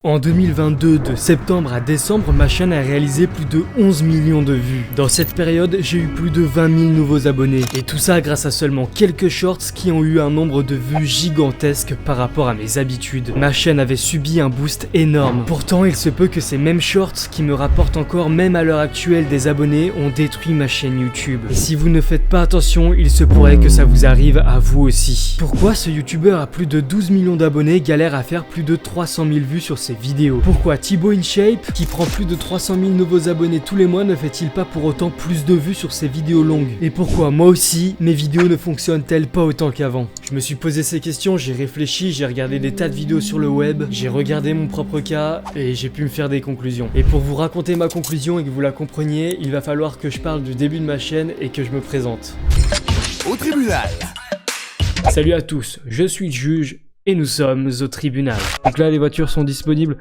En 2022, de septembre à décembre, ma chaîne a réalisé plus de 11 millions de vues. Dans cette période, j'ai eu plus de 20 000 nouveaux abonnés. Et tout ça grâce à seulement quelques shorts qui ont eu un nombre de vues gigantesque par rapport à mes habitudes. Ma chaîne avait subi un boost énorme. Pourtant, il se peut que ces mêmes shorts qui me rapportent encore même à l'heure actuelle des abonnés ont détruit ma chaîne YouTube. Et si vous ne faites pas attention, il se pourrait que ça vous arrive à vous aussi. Pourquoi ce youtubeur à plus de 12 millions d'abonnés galère à faire plus de 300 000 vues sur ses vidéos? Pourquoi Thibaut InShape, qui prend plus de 300 000 nouveaux abonnés tous les mois, ne fait-il pas pour autant plus de vues sur ses vidéos longues? Et pourquoi moi aussi, mes vidéos ne fonctionnent-elles pas autant qu'avant? Je me suis posé ces questions, j'ai réfléchi, j'ai regardé des tas de vidéos sur le web, j'ai regardé mon propre cas et j'ai pu me faire des conclusions. Et pour vous raconter ma conclusion et que vous la compreniez, il va falloir que je parle du début de ma chaîne et que je me présente. Au tribunal. Salut à tous, je suis le juge et nous sommes au tribunal. Donc là les voitures sont disponibles?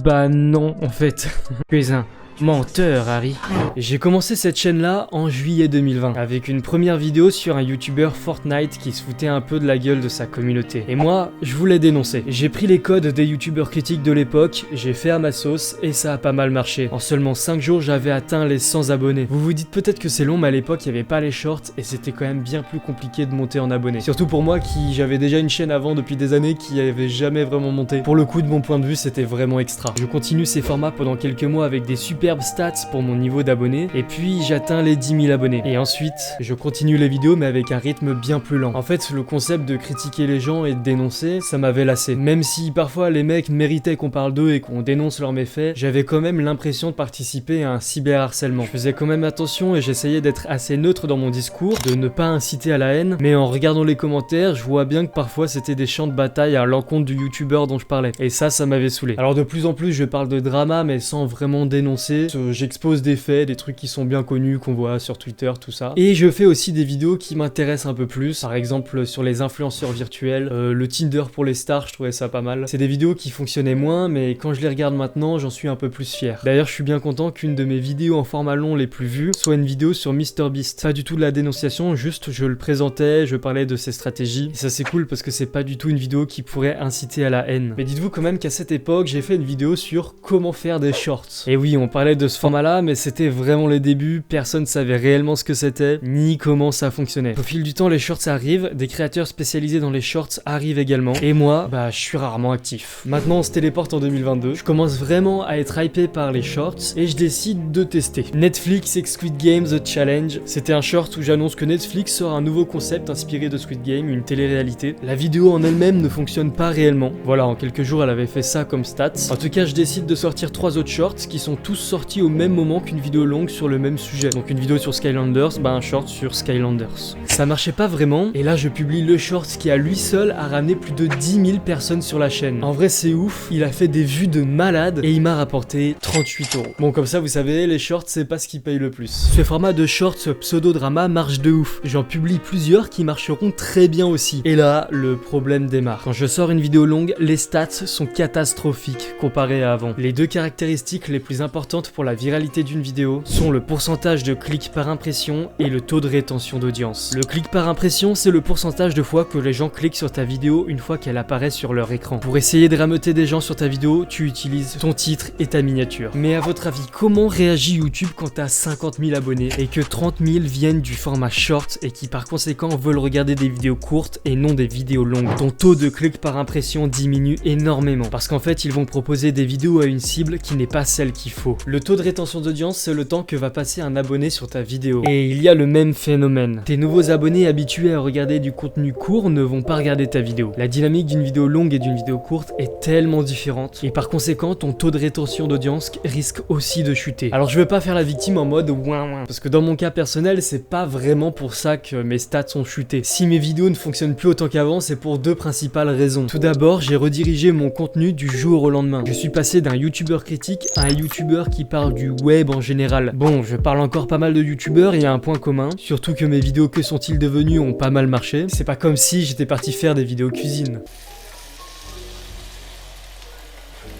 Bah non en fait, tu es un menteur Harry. J'ai commencé cette chaîne là en juillet 2020 avec une première vidéo sur un youtubeur Fortnite qui se foutait un peu de la gueule de sa communauté. Et moi, je voulais dénoncer. J'ai pris les codes des youtubeurs critiques de l'époque, j'ai fait à ma sauce et ça a pas mal marché. En seulement 5 jours, j'avais atteint les 100 abonnés. Vous vous dites peut-être que c'est long, mais à l'époque, il n'y avait pas les shorts et c'était quand même bien plus compliqué de monter en abonnés. Surtout pour moi qui j'avais déjà une chaîne avant depuis des années qui avait jamais vraiment monté. Pour le coup, de mon point de vue, c'était vraiment extra. Je continue ces formats pendant quelques mois avec des superbes stats pour mon niveau d'abonnés et puis j'atteins les 10 000 abonnés. Et ensuite, je continue les vidéos mais avec un rythme bien plus lent. En fait, le concept de critiquer les gens et de dénoncer, ça m'avait lassé. Même si parfois les mecs méritaient qu'on parle d'eux et qu'on dénonce leurs méfaits, j'avais quand même l'impression de participer à un cyberharcèlement. Je faisais quand même attention et j'essayais d'être assez neutre dans mon discours, de ne pas inciter à la haine, mais en regardant les commentaires, je vois bien que parfois c'était des champs de bataille à l'encontre du youtubeur dont je parlais. Et ça m'avait saoulé. Alors de plus en plus, je parle de drama mais sans vraiment dénoncer. J'expose des faits, des trucs qui sont bien connus, qu'on voit sur Twitter, tout ça. Et je fais aussi des vidéos qui m'intéressent un peu plus, par exemple sur les influenceurs virtuels, le Tinder pour les stars, je trouvais ça pas mal. C'est des vidéos qui fonctionnaient moins, mais quand je les regarde maintenant, j'en suis un peu plus fier. D'ailleurs, je suis bien content qu'une de mes vidéos en format long les plus vues soit une vidéo sur MrBeast. Pas du tout de la dénonciation, juste je le présentais, je parlais de ses stratégies. Et ça c'est cool parce que c'est pas du tout une vidéo qui pourrait inciter à la haine. Mais dites-vous quand même qu'à cette époque, j'ai fait une vidéo sur comment faire des shorts. Et oui, on parlait de ce format-là, mais c'était vraiment les débuts, personne savait réellement ce que c'était, ni comment ça fonctionnait. Au fil du temps, les shorts arrivent, des créateurs spécialisés dans les shorts arrivent également, et moi, bah je suis rarement actif. Maintenant, on se téléporte en 2022, je commence vraiment à être hypé par les shorts, et je décide de tester. Netflix X Squid Game The Challenge, c'était un short où j'annonce que Netflix sort un nouveau concept inspiré de Squid Game, une télé-réalité. La vidéo en elle-même ne fonctionne pas réellement. Voilà, en quelques jours, elle avait fait ça comme stats. En tout cas, je décide de sortir 3 autres shorts qui sont tous sortis au même moment qu'une vidéo longue sur le même sujet. Donc une vidéo sur Skylanders, bah un short sur Skylanders. Ça marchait pas vraiment, et là je publie le short qui à lui seul a ramené plus de 10 000 personnes sur la chaîne. En vrai c'est ouf, il a fait des vues de malade et il m'a rapporté 38 €. Bon comme ça vous savez, les shorts c'est pas ce qui paye le plus. Ce format de shorts pseudo-drama marche de ouf. J'en publie plusieurs qui marcheront très bien aussi. Et là, le problème démarre. Quand je sors une vidéo longue, les stats sont catastrophiques comparées à avant. Les deux caractéristiques les plus importantes pour la viralité d'une vidéo sont le pourcentage de clics par impression et le taux de rétention d'audience. Le clic par impression, c'est le pourcentage de fois que les gens cliquent sur ta vidéo une fois qu'elle apparaît sur leur écran. Pour essayer de rameuter des gens sur ta vidéo, tu utilises ton titre et ta miniature. Mais à votre avis, comment réagit YouTube quand t'as 50 000 abonnés et que 30 000 viennent du format short et qui par conséquent veulent regarder des vidéos courtes et non des vidéos longues? Ton taux de clic par impression diminue énormément parce qu'en fait, ils vont proposer des vidéos à une cible qui n'est pas celle qu'il faut. Le taux de rétention d'audience, c'est le temps que va passer un abonné sur ta vidéo. Et il y a le même phénomène. Tes nouveaux abonnés habitués à regarder du contenu court ne vont pas regarder ta vidéo. La dynamique d'une vidéo longue et d'une vidéo courte est tellement différente et par conséquent ton taux de rétention d'audience risque aussi de chuter. Alors je veux pas faire la victime en mode ouin parce que dans mon cas personnel c'est pas vraiment pour ça que mes stats ont chuté. Si mes vidéos ne fonctionnent plus autant qu'avant, c'est pour deux principales raisons. Tout d'abord, j'ai redirigé mon contenu du jour au lendemain. Je suis passé d'un youtubeur critique à un youtubeur qui parle du web en général. Bon, je parle encore pas mal de youtubeurs, il y a un point commun, surtout que mes vidéos que sont-ils devenus ont pas mal marché. C'est pas comme si j'étais parti faire des vidéos cuisine.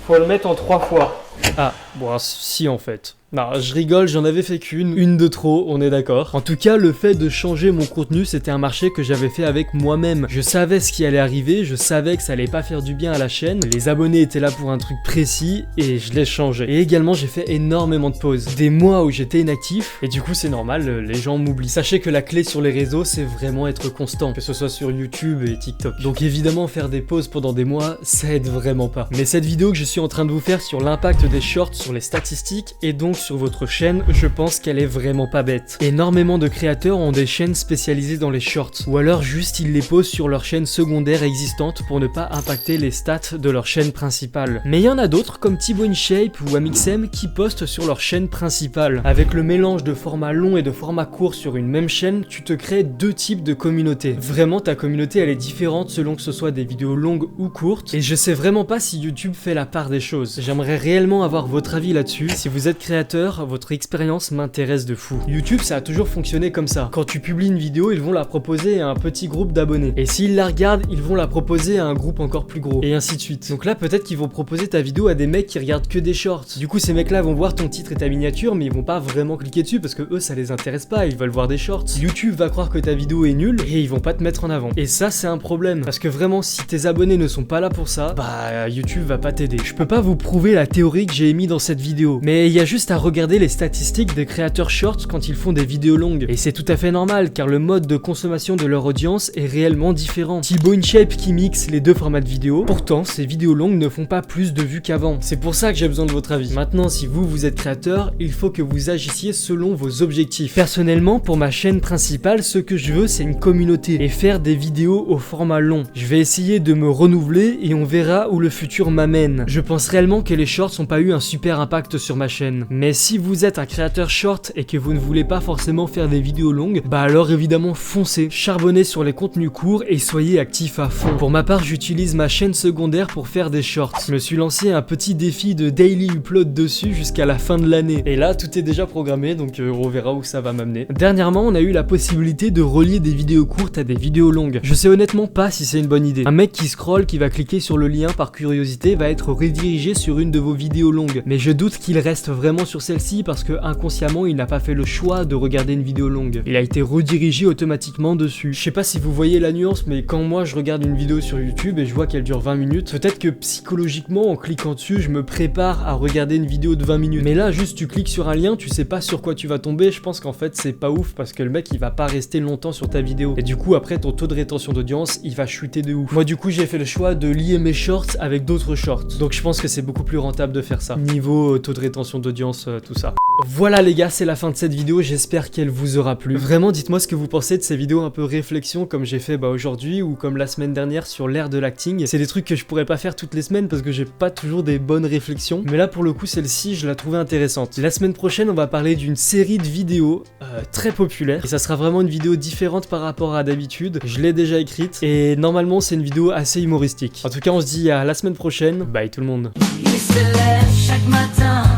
Faut le mettre en 3 fois. Ah, bon, si en fait. Non, je rigole, j'en avais fait une de trop, on est d'accord. En tout cas, le fait de changer mon contenu, c'était un marché que j'avais fait avec moi-même. Je savais ce qui allait arriver, je savais que ça allait pas faire du bien à la chaîne, les abonnés étaient là pour un truc précis, et je l'ai changé. Et également, j'ai fait énormément de pauses. Des mois où j'étais inactif, et du coup, c'est normal, les gens m'oublient. Sachez que la clé sur les réseaux, c'est vraiment être constant, que ce soit sur YouTube et TikTok. Donc évidemment, faire des pauses pendant des mois, ça aide vraiment pas. Mais cette vidéo que je suis en train de vous faire sur l'impact des shorts sur les statistiques, et donc sur votre chaîne, je pense qu'elle est vraiment pas bête. Énormément de créateurs ont des chaînes spécialisées dans les shorts, ou alors juste ils les posent sur leur chaîne secondaire existante pour ne pas impacter les stats de leur chaîne principale. Mais il y en a d'autres comme Thibaut InShape ou Amixem qui postent sur leur chaîne principale. Avec le mélange de format long et de format court sur une même chaîne, tu te crées deux types de communautés. Vraiment, ta communauté elle est différente selon que ce soit des vidéos longues ou courtes, et je sais vraiment pas si YouTube fait la part des choses. J'aimerais réellement avoir votre avis là-dessus. Si vous êtes créateur, votre expérience m'intéresse de fou. YouTube, ça a toujours fonctionné comme ça. Quand tu publies une vidéo, ils vont la proposer à un petit groupe d'abonnés. Et s'ils la regardent, ils vont la proposer à un groupe encore plus gros. Et ainsi de suite. Donc là, peut-être qu'ils vont proposer ta vidéo à des mecs qui regardent que des shorts. Du coup, ces mecs-là vont voir ton titre et ta miniature, mais ils vont pas vraiment cliquer dessus parce que eux, ça les intéresse pas. Ils veulent voir des shorts. YouTube va croire que ta vidéo est nulle et ils vont pas te mettre en avant. Et ça, c'est un problème. Parce que vraiment, si tes abonnés ne sont pas là pour ça, bah, YouTube va pas t'aider. Je peux pas vous prouver la théorie que j'ai émise dans cette vidéo. Mais il y a juste à regarder les statistiques des créateurs shorts quand ils font des vidéos longues. Et c'est tout à fait normal car le mode de consommation de leur audience est réellement différent. Thibaut InShape qui mixe les deux formats de vidéos, pourtant ces vidéos longues ne font pas plus de vues qu'avant. C'est pour ça que j'ai besoin de votre avis. Maintenant, si vous êtes créateur, il faut que vous agissiez selon vos objectifs. Personnellement, pour ma chaîne principale, ce que je veux c'est une communauté et faire des vidéos au format long. Je vais essayer de me renouveler et on verra où le futur m'amène. Je pense réellement que les shorts n'ont pas eu un super impact sur ma chaîne. Mais si vous êtes un créateur short et que vous ne voulez pas forcément faire des vidéos longues, bah alors évidemment foncez, charbonnez sur les contenus courts et soyez actifs à fond. Pour ma part, j'utilise ma chaîne secondaire pour faire des shorts. Je me suis lancé un petit défi de daily upload dessus jusqu'à la fin de l'année. Et là, tout est déjà programmé, donc on verra où ça va m'amener. Dernièrement, on a eu la possibilité de relier des vidéos courtes à des vidéos longues. Je sais honnêtement pas si c'est une bonne idée. Un mec qui scrolle, qui va cliquer sur le lien par curiosité, va être redirigé sur une de vos vidéos longues. Mais je doute qu'il reste vraiment sur celle-ci parce que inconsciemment, il n'a pas fait le choix de regarder une vidéo longue. Il a été redirigé automatiquement dessus. Je sais pas si vous voyez la nuance, mais quand moi je regarde une vidéo sur YouTube et je vois qu'elle dure 20 minutes, peut-être que psychologiquement, en cliquant dessus, je me prépare à regarder une vidéo de 20 minutes. Mais là, juste tu cliques sur un lien, tu sais pas sur quoi tu vas tomber, je pense qu'en fait c'est pas ouf parce que le mec il va pas rester longtemps sur ta vidéo. Et du coup, après ton taux de rétention d'audience, il va chuter de ouf. Moi du coup, j'ai fait le choix de lier mes shorts avec d'autres shorts. Donc je pense que c'est beaucoup plus rentable de faire ça. Niveau taux de rétention d'audience, tout ça. Voilà les gars, c'est la fin de cette vidéo, j'espère qu'elle vous aura plu. Vraiment, dites-moi ce que vous pensez de ces vidéos un peu réflexion comme j'ai fait aujourd'hui ou comme la semaine dernière sur l'ère de l'acting. C'est des trucs que je pourrais pas faire toutes les semaines parce que j'ai pas toujours des bonnes réflexions. Mais là pour le coup, celle-ci, je la trouvais intéressante. La semaine prochaine, on va parler d'une série de vidéos très populaire. Et ça sera vraiment une vidéo différente par rapport à d'habitude. Je l'ai déjà écrite et normalement c'est une vidéo assez humoristique. En tout cas, on se dit à la semaine prochaine. Bye tout le monde. Il se lève chaque matin.